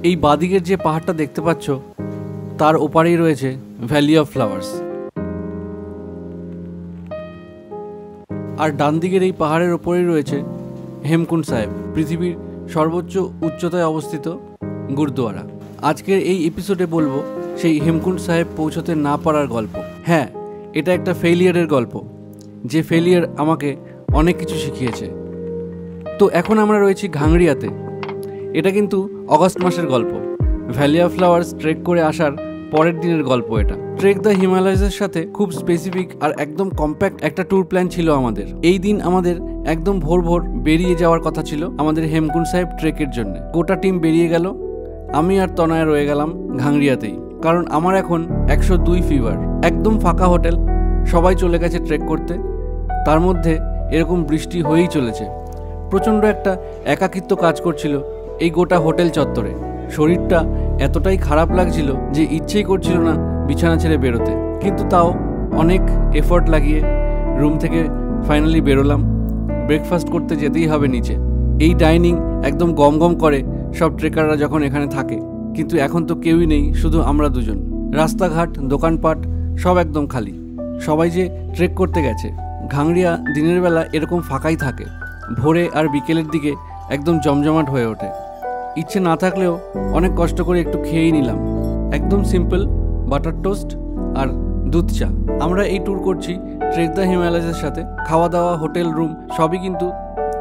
এই বাদিকের যে পাহাড়টা দেখতে পাচ্ছ তার ওপারেই রয়েছে ভ্যালি অফ ফ্লাওয়ার্স, আর ডান দিকের এই পাহাড়ের ওপরেই রয়েছে হেমকুণ্ড সাহেব, পৃথিবীর সর্বোচ্চ উচ্চতায় অবস্থিত গুরুদুয়ারা। আজকের এই এপিসোডে বলবো সেই হেমকুণ্ড সাহেব পৌঁছতে না পারার গল্প। হ্যাঁ, এটা একটা ফেলিয়ারের গল্প, যে ফেলিয়ার আমাকে অনেক কিছু শিখিয়েছে। তো এখন আমরা রয়েছি ঘাংরিয়াতে। এটা কিন্তু অগস্ট মাসের গল্প। ভ্যালি অফ ফ্লাওয়ার্স ট্রেক করে আসার পরের দিনের গল্প এটা। ট্রেক দ্য হিমালয়াসের সাথে খুব স্পেসিফিক আর একদম কম্প্যাক্ট একটা ট্যুর প্ল্যান ছিল আমাদের। এই দিন আমাদের একদম ভোর ভোর বেরিয়ে যাওয়ার কথা ছিল আমাদের হেমকুণ্ড সাহেব ট্রেকের জন্য। গোটা টিম বেরিয়ে গেল, আমি আর তনয়া রয়ে গেলাম ঘাংরিয়াতেই, কারণ আমার এখন 102 ফিভার। একদম ফাঁকা হোটেল, সবাই চলে গেছে ট্রেক করতে। তার মধ্যে এরকম বৃষ্টি হয়েই চলেছে। প্রচণ্ড একটা একাকিত্ব কাজ করছিল এই গোটা হোটেল চত্বরে। শরীরটা এতটাই খারাপ লাগছিল যে ইচ্ছেই করছিল না বিছানা ছেড়ে বেরোতে, কিন্তু তাও অনেক এফোর্ট লাগিয়ে রুম থেকে ফাইনালি বেরোলাম। ব্রেকফাস্ট করতে যেতেই হবে নিচে। এই ডাইনিং একদম গম গম করে সব ট্রেকাররা যখন এখানে থাকে, কিন্তু এখন তো কেউই নেই, শুধু আমরা দুজন। রাস্তাঘাট, দোকানপাট সব একদম খালি। সবাই যে ট্রেক করতে গেছে। ঘাংরিয়া দিনের বেলা এরকম ফাঁকাই থাকে, ভোরে আর বিকেলের দিকে একদম জমজমাট হয়ে ওঠে। ইচ্ছে না থাকলেও অনেক কষ্ট করে একটু খেয়েই নিলাম। একদম সিম্পল বাটার টোস্ট আর দুধ চা। আমরা এই ট্যুর করছি ট্রেক দ্য হিমালয়াসের সাথে। খাওয়া দাওয়া, হোটেল রুম সবই কিন্তু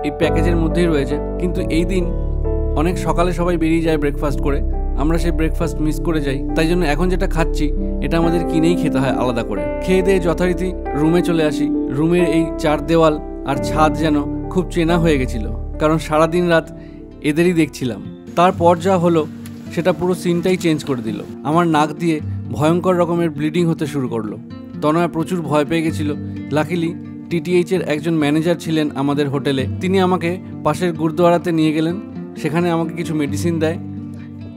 এই প্যাকেজের মধ্যেই রয়েছে। কিন্তু এই দিন অনেক সকালে সবাই বেরিয়ে যায় ব্রেকফাস্ট করে, আমরা সেই ব্রেকফাস্ট মিস করে যাই। তাই জন্য এখন যেটা খাচ্ছি এটা আমাদের কিনেই খেতে হয় আলাদা করে। খেয়ে দিয়ে যথারীতি রুমে চলে আসি। রুমের এই চার দেওয়াল আর ছাদ যেন খুব চেনা হয়ে গেছিল, কারণ সারাদিন রাত এদেরই দেখছিলাম। তারপর যা হলো সেটা পুরো সিনটাই চেঞ্জ করে দিল। আমার নাক দিয়ে ভয়ঙ্কর রকমের ব্লিডিং হতে শুরু করলো। তনয়া প্রচুর ভয় পেয়ে গেছিল। লাকিলি টিটিএইচের একজন ম্যানেজার ছিলেন আমাদের হোটেলে, তিনি আমাকে পাশের গুরুদুয়ারাতে নিয়ে গেলেন। সেখানে আমাকে কিছু মেডিসিন দেয়,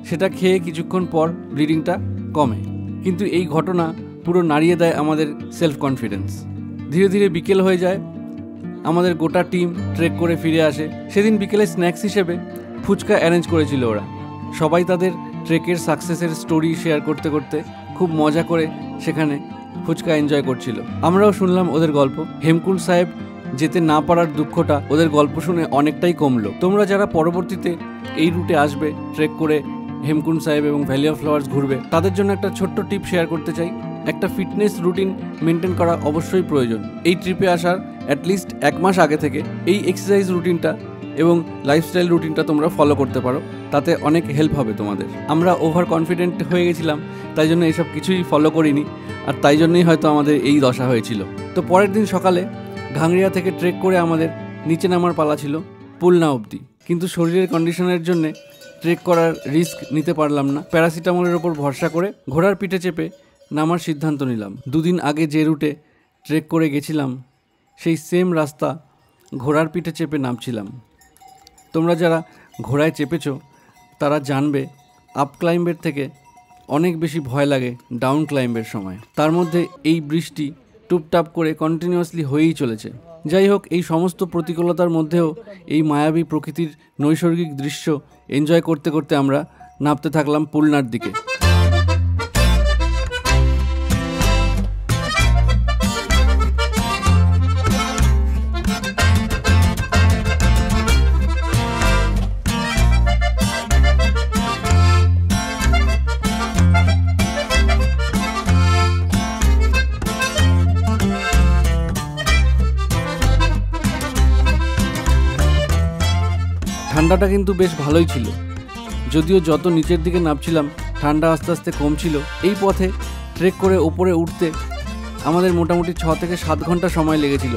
সেটা খেয়ে কিছুক্ষণ পর ব্লিডিংটা কমে। কিন্তু এই ঘটনা পুরো নাড়িয়ে দেয় আমাদের সেলফ কনফিডেন্স। ধীরে ধীরে বিকেল হয়ে যায়। আমাদের গোটা টিম ট্রেক করে ফিরে আসে। সেদিন বিকেলে স্ন্যাক্স হিসেবে ফুচকা অ্যারেঞ্জ করেছিল ওরা। সবাই তাদের ট্রেকের সাকসেসের স্টোরি শেয়ার করতে করতে খুব মজা করে সেখানে ফুচকা এনজয় করছিল। আমরাও শুনলাম ওদের গল্প। হেমকুণ্ড সাহেব যেতে না পারার দুঃখটা ওদের গল্প শুনে অনেকটাই কমলো। তোমরা যারা পরবর্তীতে এই রুটে আসবে, ট্রেক করে হেমকুণ্ড সাহেব এবং ভ্যালি অফ ফ্লাওয়ার্স ঘুরবে, তাদের জন্য একটা ছোট্ট টিপ শেয়ার করতে চাই। একটা ফিটনেস রুটিন মেনটেন করা অবশ্যই প্রয়োজন। এই ট্রিপে আসার অ্যাটলিস্ট 1 মাস আগে থেকে এই এক্সারসাইজ রুটিনটা এবং লাইফস্টাইল রুটিনটা তোমরা ফলো করতে পারো, তাতে অনেক হেল্প হবে তোমাদের। আমরা ওভার কনফিডেন্ট হয়ে গেছিলাম, তাই জন্য এইসব কিছুই ফলো করিনি, আর তাই জন্যই হয়তো আমাদের এই দশা হয়েছিল। তো পরের দিন সকালে ঘাংরিয়া থেকে ট্রেক করে আমাদের নিচে নামার পালা ছিল পুলনা অবধি। কিন্তু শরীরের কন্ডিশনের জন্যে ট্রেক করার রিস্ক নিতে পারলাম না। প্যারাসিটামলের ওপর ভরসা করে ঘোড়ার পিঠে চেপে নামার সিদ্ধান্ত নিলাম। 2 দিন আগে যে রুটে ট্রেক করে গেছিলাম সেই সেম রাস্তা ঘোড়ার পিঠে চেপে নামছিলাম। তোমরা যারা ঘোড়ায় চেপেছো তারা জানবে আপ ক্লাইম্বের থেকে অনেক বেশি ভয় লাগে ডাউন ক্লাইম্বের সময়। তার মধ্যে এই বৃষ্টি টুপটাপ করে কন্টিনিউয়াসলি হয়েই চলেছে। যাই হোক, এই সমস্ত প্রতিকূলতার মধ্যেও এই মায়াবী প্রকৃতির নৈসর্গিক দৃশ্য এনজয় করতে করতে আমরা নামতে থাকলাম পুলনার দিকে। ঠান্ডাটা কিন্তু বেশ ভালোই ছিল, যদিও যত নিচের দিকে নামছিলাম ঠান্ডা আস্তে আস্তে কমছিল। এই পথে ট্রেক করে ওপরে উঠতে আমাদের মোটামুটি 6 থেকে 7 ঘন্টা সময় লেগেছিল।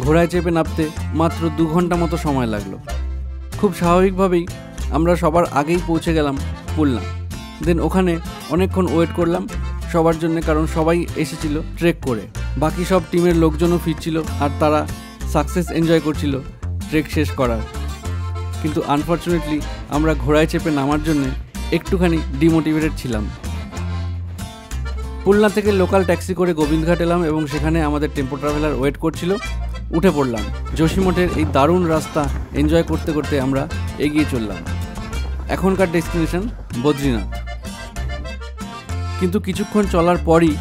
ঘোড়ায় চেপে নামতে মাত্র 2 ঘন্টা মতো সময় লাগলো। খুব স্বাভাবিকভাবেই আমরা সবার আগেই পৌঁছে গেলাম পুলনা। দেন ওখানে অনেকক্ষণ ওয়েট করলাম সবার জন্য, কারণ সবাই এসেছিল ট্রেক করে। বাকি সব টিমের লোকজনও ফিরছিল আর তারা সাকসেস এনজয় করছিল ট্রেক শেষ করার। কিন্তু আনফর্চুনেটলি আমরা ঘোড়ায় চেপে নামার জন্য একটুখানি ডিমোটিভেটেড ছিলাম। পুলনা থেকে লোকাল ট্যাক্সি করে গোবিন্দঘাট এলাম এবং সেখানে আমাদের টেম্পো ট্রাভেলার ওয়েট করছিল। উঠে পড়লাম। যোশীমঠের এই দারুণ রাস্তা এনজয় করতে করতে আমরা এগিয়ে চললাম। এখনকার ডেস্টিনেশন বদ্রীনাথ। কিন্তু কিছুক্ষণ চলার পরই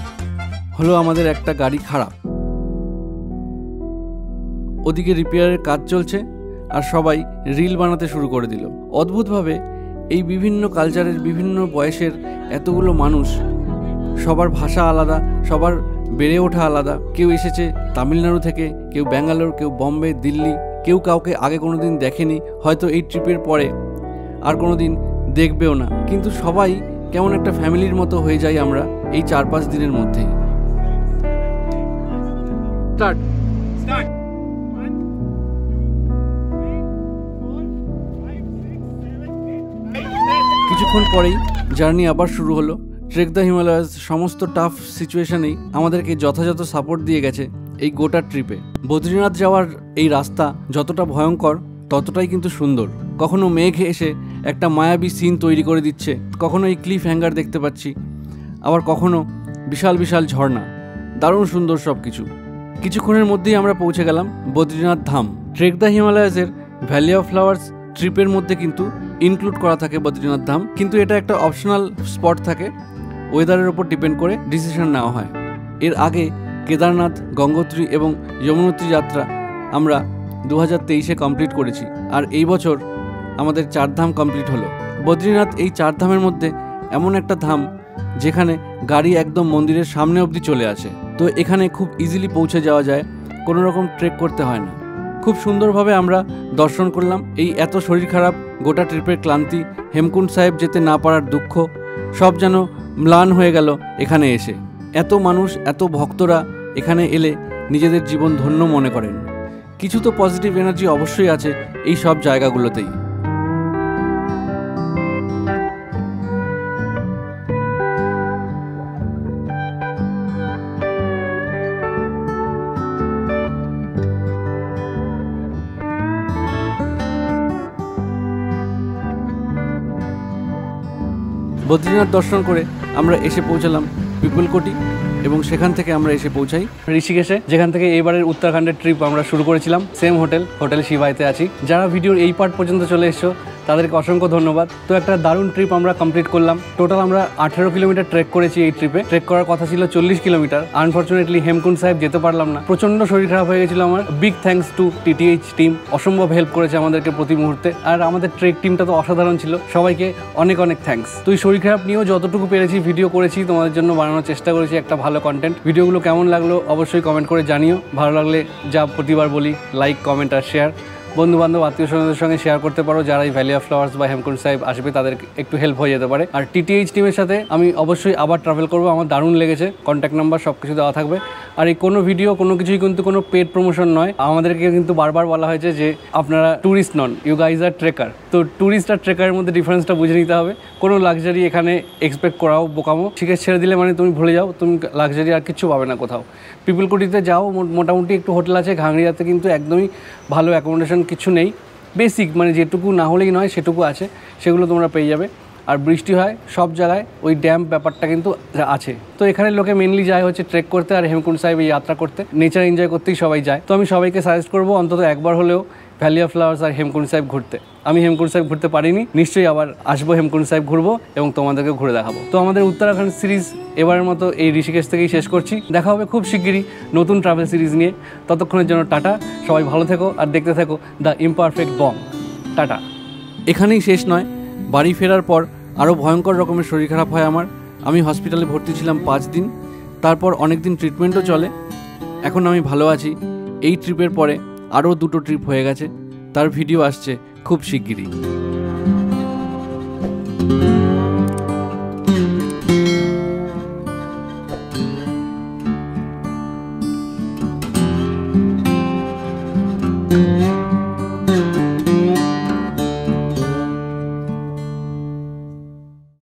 হলো আমাদের একটা গাড়ি খারাপ। ওদিকে রিপেয়ারের কাজ চলছে আর সবাই রিল বানাতে শুরু করে দিল। অদ্ভুতভাবে এই বিভিন্ন কালচারের বিভিন্ন বয়সের এতগুলো মানুষ, সবার ভাষা আলাদা, সবার বেড়ে ওঠা আলাদা। কেউ এসেছে তামিলনাড়ু থেকে, কেউ ব্যাঙ্গালোর, কেউ বম্বে, দিল্লি, কেউ কাউকে আগে কোনো দিন দেখেনি, হয়তো এই ট্রিপের পরে আর কোনো দিন দেখবেও না। কিন্তু সবাই কেমন একটা ফ্যামিলির মতো হয়ে যাই আমরা এই 4-5 দিনের মধ্যেই। কিছুক্ষণ পরেই জার্নি আবার শুরু হলো। ট্রেক দ্য হিমালয়াস সমস্ত টাফ সিচুয়েশনেই আমাদেরকে যথাযথ সাপোর্ট দিয়ে গেছে এই গোটা ট্রিপে। বদ্রীনাথ যাওয়ার এই রাস্তা যতটা ভয়ঙ্কর ততটাই কিন্তু সুন্দর। কখনো মেঘ এসে একটা মায়াবী সিন তৈরি করে দিচ্ছে, কখনো এই ক্লিফ হ্যাঙ্গার দেখতে পাচ্ছি, আবার কখনো বিশাল বিশাল ঝর্ণা। দারুণ সুন্দর সব কিছু। কিছুক্ষণের মধ্যেই আমরা পৌঁছে গেলাম বদ্রীনাথ ধাম। ট্রেক দ্য হিমালয়াসের ভ্যালি অফ ফ্লাওয়ার্স ট্রিপের মধ্যে কিন্তু ইনক্লুড করা থাকে বদ্রীনাথ ধাম, কিন্তু এটা একটা অপশনাল স্পট থাকে, ওয়েদারের ওপর ডিপেন্ড করে ডিসিশন নেওয়া হয়। এর আগে কেদারনাথ, গঙ্গোত্রী এবং যমুনোত্রী যাত্রা আমরা 2023-এ কমপ্লিট করেছি, আর এই বছর আমাদের 4 ধাম কমপ্লিট হলো। বদ্রীনাথ এই 4 ধামের মধ্যে এমন একটা ধাম যেখানে গাড়ি একদম মন্দিরের সামনে অবধি চলে আসে, তো এখানে খুব ইজিলি পৌঁছে যাওয়া যায়, কোনো রকম ট্রেক করতে হয় না। খুব সুন্দরভাবে আমরা দর্শন করলাম। এই এত শরীর খারাপ, গোটা ট্রিপের ক্লান্তি, হেমকুণ্ড সাহেব যেতে না পারার দুঃখ, সব যেন ম্লান হয়ে গেল এখানে এসে। এত মানুষ, এত ভক্তরা এখানে এলে নিজেদের জীবন ধন্য মনে করেন। কিছু তো পজিটিভ এনার্জি অবশ্যই আছে এই সব জায়গাগুলোতেই। বদ্রীনাথ দর্শন করে আমরা এসে পৌঁছালাম পিপলকোটি, এবং সেখান থেকে আমরা এসে পৌঁছাই ঋষিকেশে, যেখান থেকে এবারের উত্তরাখণ্ডের ট্রিপ আমরা শুরু করেছিলাম। সেম হোটেল শিবাইতে আছি। যারা ভিডিওর এই পার্ট পর্যন্ত চলে এসছো তাদেরকে অসংখ্য ধন্যবাদ। তো একটা দারুণ ট্রিপ আমরা কমপ্লিট করলাম। টোটাল আমরা 18 কিলোমিটার ট্রেক করেছি এই ট্রিপে। ট্রেক করার কথা ছিল 40 কিলোমিটার। আনফর্চুনেটলি হেমকুণ্ড সাহেব যেতে পারলাম না, প্রচণ্ড শরীর খারাপ হয়ে গেছিলো আমার। Big thanks to TTH team, অসম্ভব হেল্প করেছে আমাদেরকে প্রতি মুহূর্তে। আর আমাদের ট্রেক টিমটা তো অসাধারণ ছিল, সবাইকে অনেক অনেক থ্যাঙ্কস। তো এই শরীর খারাপ নিয়েও যতটুকু পেরেছি ভিডিও করেছি, তোমাদের জন্য বানানোর চেষ্টা করেছি একটা ভালো কন্টেন্ট। ভিডিওগুলো কেমন লাগলো অবশ্যই কমেন্ট করে জানিও। ভালো লাগলে যা প্রতিবার বলি, লাইক, কমেন্ট আর শেয়ার। বন্ধুবান্ধব, আত্মীয় স্বজনদের সঙ্গে শেয়ার করতে পারো। যারা এই ভ্যালি অফ ফ্লাওয়ার্স বা হেমকুণ্ড সাহেব আসবে তাদের একটু হেল্প হয়ে যেতে পারে। আর TTH টিমের সাথে আমি অবশ্যই আবার ট্রাভেল করবো, আমার দারুণ লেগেছে। কন্ট্যাক্ট নাম্বার সব কিছু দেওয়া থাকবে। আর এই কোনো ভিডিও কোনো কিছুই কিন্তু কোনো পেড প্রমোশন নয়। আমাদেরকে কিন্তু বারবার বলা হয়েছে যে আপনারা ট্যুরিস্ট নন, ইউ গাইজ আর ট্রেকার। তো ট্যুরিস্ট আর ট্রেকারের মধ্যে ডিফারেন্সটা বুঝে নিতে হবে। কোনো লাক্সারি এখানে এক্সপেক্ট করাও বোকামো। শিখে ছেড়ে দিলে মানে তুমি ভুলে যাও, তুমি লাক্সারি আর কিচ্ছু পাবে না কোথাও। পিপলকুটিতে যাও, মোটামুটি একটু হোটেল আছে। ঘাংড়িয়াতে কিন্তু একদমই ভালো অ্যাকোমোডেশন কিছু নেই, বেসিক মানে যেটুকু না হলেই নয় সেটুকু আছে, সেগুলো তোমরা পেয়ে যাবে। আর বৃষ্টি হয় সব জায়গায়, ওই ড্যাম ব্যাপারটা কিন্তু আছে। তো এখানে লোকে মেনলি যায় হচ্ছে ট্রেক করতে আর হেমকুণ্ড সাহেব এই যাত্রা করতে, নেচার এনজয় করতেই সবাই যায়। তো আমি সবাইকে সাজেস্ট করবো অন্তত একবার হলেও ভ্যালি অফ ফ্লাওয়ার্স আর হেমকুণ্ড সাহেব ঘুরতে। আমি হেমকুণ্ড সাহেব ঘুরতে পারিনি, নিশ্চয়ই আবার আসবো হেমকুণ্ড সাহেব ঘুরবো এবং তোমাদেরকে ঘুরে দেখাবো। তো আমাদের উত্তরাখণ্ড সিরিজ এবারের মতো এই ঋষিকেশ থেকেই শেষ করছি। দেখা হবে খুব শিগগিরই নতুন ট্রাভেল সিরিজ নিয়ে। ততক্ষণের জন্য টাটা, সবাই ভালো থেকো আর দেখতে থেকো দ্য ইমপারফেক্ট বং। টাটা। এখানেই শেষ নয়, বাড়ি ফেরার পর আরও ভয়ঙ্কর রকমের শরীর খারাপ হয় আমার। আমি হসপিটালে ভর্তি ছিলাম 5 দিন, তারপর অনেক দিন ট্রিটমেন্টও চলে। এখন আমি ভালো আছি। এই ট্রিপের পরে আরও 2টো ট্রিপ হয়ে গেছে, তার ভিডিও আসছে খুব শিগগিরই।